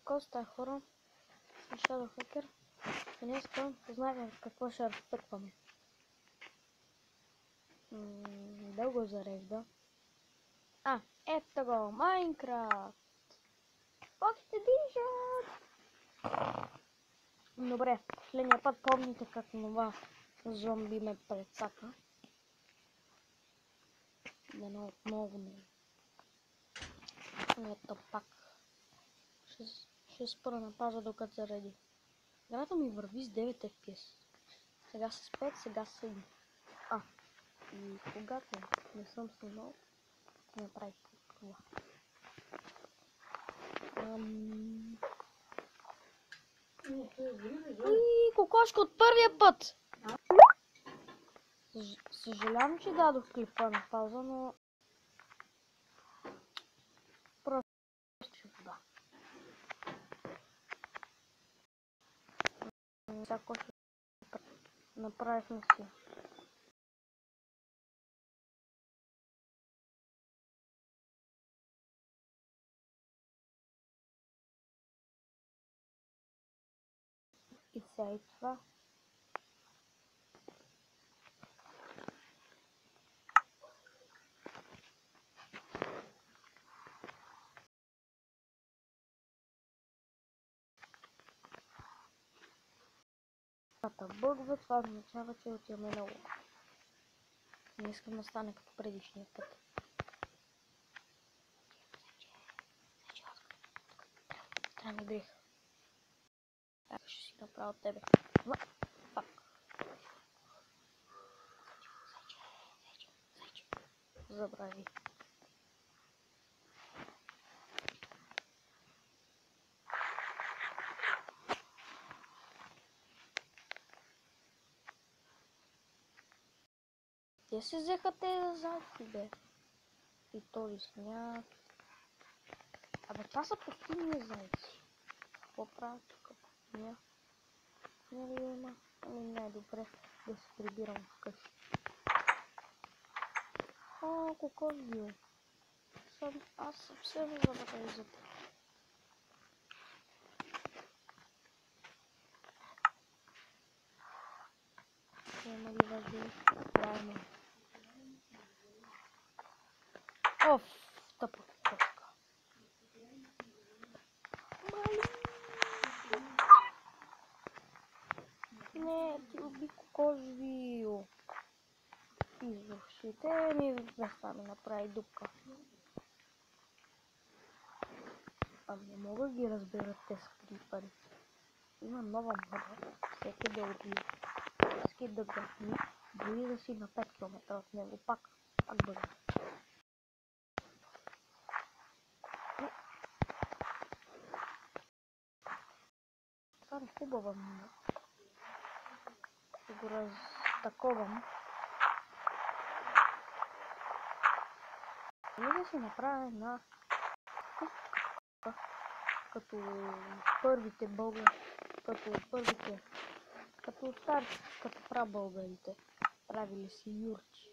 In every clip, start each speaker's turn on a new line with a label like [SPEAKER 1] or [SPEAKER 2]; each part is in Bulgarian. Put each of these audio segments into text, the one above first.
[SPEAKER 1] какво става, хора? Съм Shadow Hacker и днес знаем какво ще разтъкваме. Дълго зарежда. Ето го, Майнкрафт! Скоките дишат! Добре, последния път помните как това зомби ме прецака. Дано отново не. Ето пак. Ще спра на паза докато зареди. Играта ми върви с 9 FPS. Сега с 5, сега с 7. И когато не съм снимал, ще направих това. Кокошка от първия път! Съжалявам, че дадох клипа на пауза, но просто ще вода. Всяко ще направихме си. И сега и това. Бъгва, това означава, че отиваме на лук. Не искам да стане като предишния път. Трябва грех. Ще си направя от тебе. Пак. Забрави. Те се взеха тези зайци, бе. И този сняг. Абе, това са пустинни зайци. Какво правят тук? Пустиня? Не ли има? Ами най-добре да се прибирам вкъщи. Кокос бил. Аз съвсем забравя за това. Няма ли важи? Правилно. Тъпа кокошка. Не, ти уби кокошвил. Изрушите ми вместо ми направи дупка. Не мога да ги разберат тези крипари. Има нова мода. Всеки да убие. Всеки да гърни. Дори да си на 5 км от него. Пак бъде. Това е хубава мина. Ще го разтаковам. И да си направя една като първите българи, като старци, като прабългарите, правили си юрчи.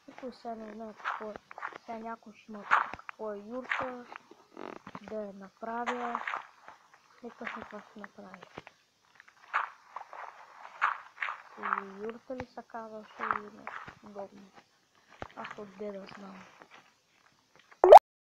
[SPEAKER 1] Никой сега не знае какво е. Сега някой ще има какво е юрта, да я направя. Нека това ще направя. Или юрта ли са казваше или нещо подобно. Аз отде да знам.